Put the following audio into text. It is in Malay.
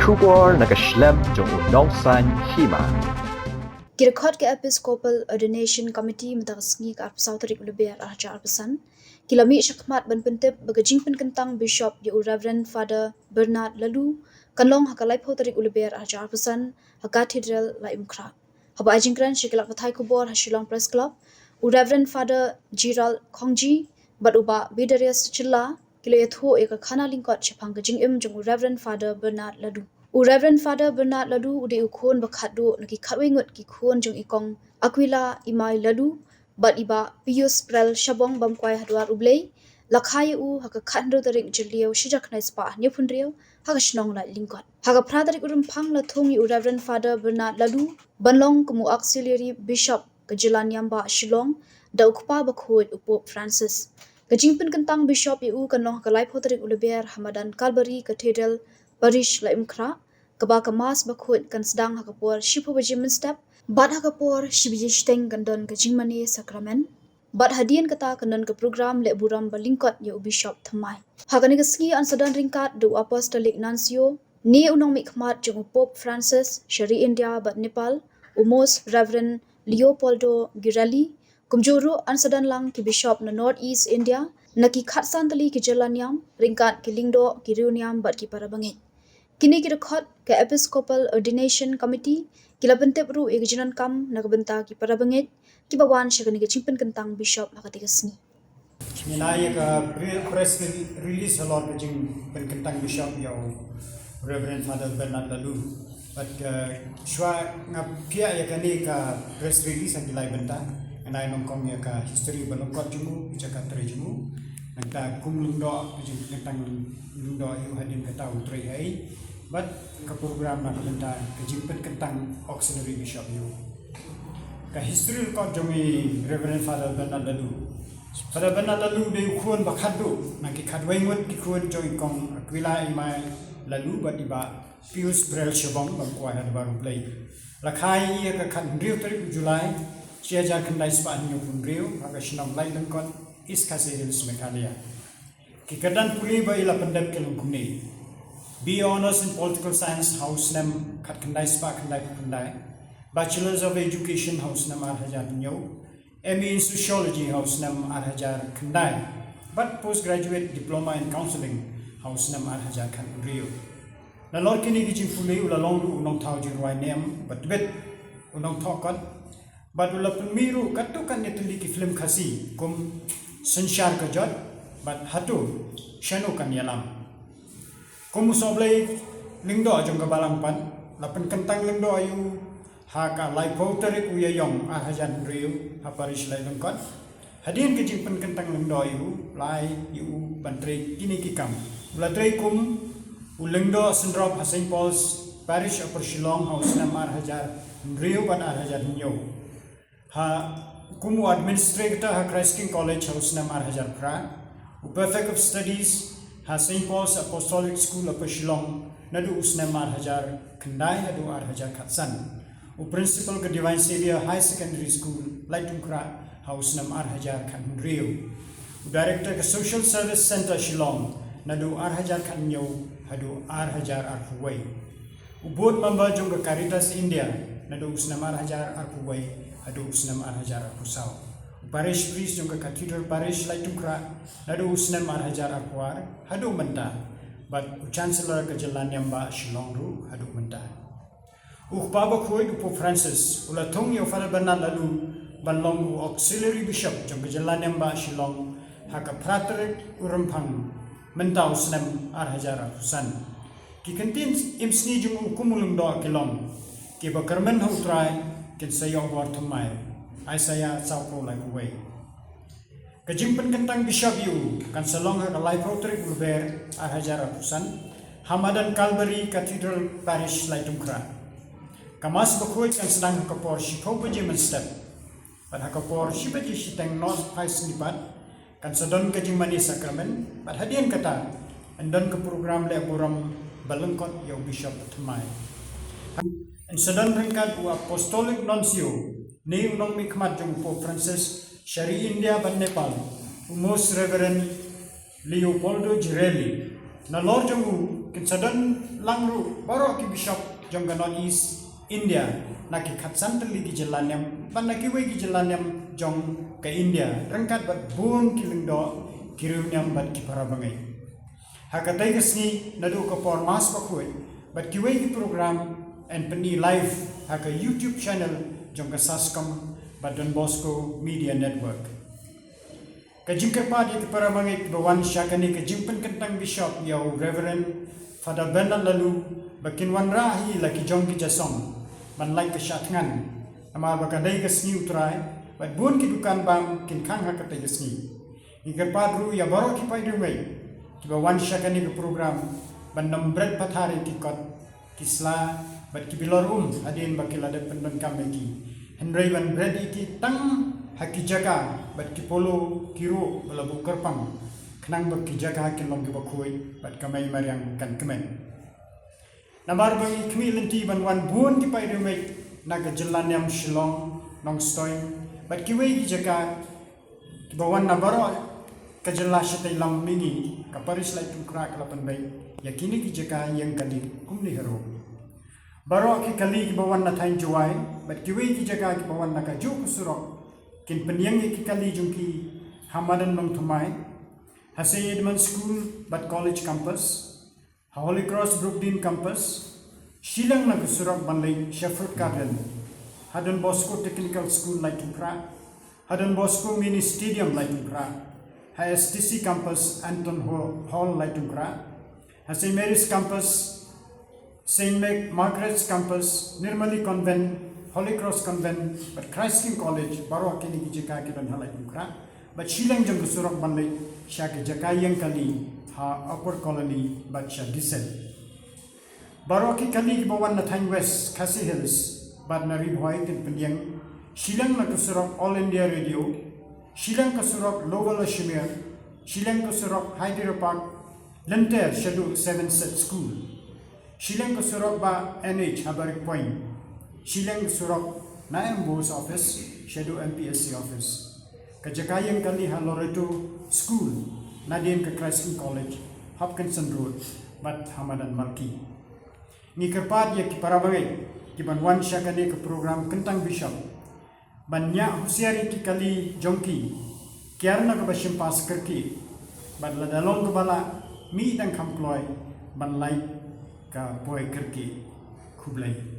Shubor nakaslem jong unong san Hima. Kirakot ke Episcopal Ordination Committee mataksngi ke Arpsau Tarik Lber Arjar Pesan. Kilami syakmat ban pentep bagajing Pynkyntang Bishop di Reverend Father Bernard Laloo kanlong hakalai po Tarik Lber Arjar Pesan ha Cathedral la imkra. Haba ajingkran syakilak patai kubor ha Shillong Press Club. Reverend Father Gerald Kongji bat uba bidarias chilla kilo yathu eka khana lingkot chapang gajing jong Reverend Father Bernard Laloo. Reverend Father Bernard Laloo ude ukon bakhatdo naki khatwengut ki khon jong ikong Aquila imai Laloo bat iba Pius Prel Shabong bamkwai hadwar ublei lakhai u haka khandro tarik jeliau shijak nai spa nyepundriu haka shnong la lingkot haka pradarik urum phang la thongi Reverend Father Bernard Laloo banlong kumu auxiliary bishop kejelan yamba Shillong da ukpa bakhoi upop Francis Gajing Pynkyntang Bishop iu kanlong haka laip hotarik Lber Hamadan Calvary Cathedral Parish la imkra kaba kemas bakut kan sedang hakapor shipu bajimen step bat hakapor shibiji steng kandon gajing mani sakramen bat hadian kata kandon ke program le buram balingkot ya bishop thamai hakani keski an sadan ringkat do apostolic nuncio ni unong mikmat jung Pope Francis Shari India bat Nepal umos Reverend Leopoldo Girelli kumjuru an sadan lang ki bishop na North East India naki khatsan tali ki jelanyam ringkat ki lingdo ki riuniam bat ki parabangit Kini kita khot ke Episcopal Ordination Committee kila bentep ru egjinan kam nakabenta ki para bangit ki bawan syakani ke Pynkyntang Bishop hakati kesni. Minaya ka press release halor ke Pynkyntang Bishop yau Reverend Father Bernard Laloo. But shwa ngapia ya kani ka press release ang kilay benta anay nongkong ya ka history balongkot jumu jaka trejumu nagta kumlundo Pynkyntang lundo yu hadin kata utray ay but ka program na benta ke Pynkyntang auxiliary bishop yu ka history ko jomi Reverend Father Bernard Laloo Father Bernard Laloo de khun bakhadu na ki khadwaingot ki khun joy kong Aquila imai Laloo but iba Pius Prel Shabong bangkwai hadbaru play lakhai ia ka khan riu tarik Julai siajar khandai spa nyu pun riu aga shinam lai lengkon is Cathedral Meghalaya kikadan puli ba ila pendap kelung kumni B Honours in Political Science House Nam Khat Khandai Spa Khandai Khandai Bachelors of Education House Nam Arhajar Nyo ME in Sociology House Nam Arhajar Khandai but Postgraduate Diploma in Counseling House Nam Arhajar Khan Rio Lalor kini ki puli ula long unong tau jirwai nem but bet unong thokot but ula pemiru katukan netuli ki film khasi kum sanshar ka jot but hatu shanu kan yalam Kumu soblay lingdo jong kabalang pan la Pynkyntang lingdo ayu ha ka lai po tarik uya yong hajan riu ha parish lai lengkot hadin ke Pynkyntang lingdo ayu lai yu bantre kini kikam ula tre kum ulingdo sendrop ha St Paul's Parish upper Shillong house nam hajar riu ban hajar nyo ha kumu administrator ha Christ King College house nam hajar pra Perfect of Studies ha St Paul's Apostolic School of Shillong nadu usne hajar khandai hadu hajar khatsan u principal ke Divine Savior High Secondary School Laitungkra house nam hajar khan riu u director ke Social Service Center Shillong nadu hajar khan nyo hadu hajar arhuwai u board member jong ke Caritas India nadu usne hajar arhuwai hadu usne hajar arhusau Parish priest jong ke Cathedral Parish Laitungkra nadu usnem hajar arpuar hadu menta but chancellor ke jalan yamba Shillong ru hadu menta baba khoi Pope Francis ula thong yo Father Bernard Laloo banlong auxiliary bishop jong ke jalan yamba Shillong haka praterik urumphang menta usnem hajar arpusan ki kentin imsni jong kumulung do kilong ki bakarmen hautrai kin sayo bor thumai Isaiah Sauko like away. Kajing Pynkyntang Bishop yu kan salong ha life rotary Lber hajar Pusan Hamadan Calvary Cathedral Parish Laitungkra. Kamas bakoi kan sedang hakapor shipo bajimen step. Pat hakapor shibaji shiteng north pais nipat kan sadon kajing mani sakramen pat hadian kata andon ke program le buram balengkot yau bishop thamai. And sadon ringkat u apostolic nuncio ni unong mikmat jong Pope Francis Shari India ban Nepal umos Reverend Leopoldo Girelli na lor jong kinsadon langru baro ki bishop jong North East India naki khatsan tali ki jelanyam ban naki we ki jelanyam jong ke India rangkat bat bun ki lingdo kirunyam bat ki parabangai hakatai kesni nadu ko por mas pakoi bat ki we ki program and pani live haka YouTube channel jong ka Saskam bat Don Bosco Media Network kajingkerpa di parabangai bawan syakani kajimpen kentang bishop yau Reverend Father Bernard Laloo bakin wan rahi laki jong ki jasong ban like ke syatngan ama bakadai ke sni utrai bat bun ki dukan bang kin khang ha katai ke sni iker padru ya baro ki pai rumai ki bawan syakani ke program ban nombret pathari ki kot kisla bat ki bilorum adin bakiladat pendon kameki henry ban bread iki tang haki jaga bat ki polo kiro balabu kerpang kenang baki jaga hakin long ki bakoi bat kamai mariang kan kemen Namar bagi kami lenti banwan bun ki pai rumai naga jalan yang Shillong nong stoy bat ki wei ki jaka bawan nabaro ka jala sitai lam mini ka paris lai tu kra kalapan bai yakini ki jaka yang kali kumni hero baro ki kali ki bawan na thain juai bat ki wei ki jaka ki bawan na ka ju kusurok kin penyang ki kali jungki hamadan nong thumai Hasei Edmund School bat college campus Holy Cross Brookdene Campus, Shilang Nagusurak Banlay, Shepherd Garden, Hadon Bosco Technical School Laitungkra, Hadon Bosco Mini Stadium Laitungkra, HSTC Campus Anton Hall Laitungkra, St. Mary's Campus, St. Margaret's Campus, Nirmali Convent, Holy Cross Convent, but Christ King College, Baroakini Kijaka Kidan Halaitungkra, but Shilang Jangusurak Banlay, Shaka Jakayang Kali, ha upper colony bacha disel baroki kali ki bawan na Thang West Khasi Hills bad na ribhoy tin penyang Shilang na kusurok All India Radio Shilang kusurok Lowell Ashmere Shilang kusurok Hyder Park Lenter Shadow 7 Set School Shilang kusurok ba NH Habarik Point Shilang kusurok Naim Bose Office Shadow MPSC Office kajakayang kali ha Loreto School Nadine ke Christ King College, Hopkinson Road, Bat Hamadan Malki. Ni kerpat ya ki parabangai, ki banwan syakane ke program Kentang Bishop. Banyak husiari ki kali jongki, kiarna ke basim pas kerki, bat ladalong ke bala, mi dan kamploy, ban lai ke poe kerki, kublai.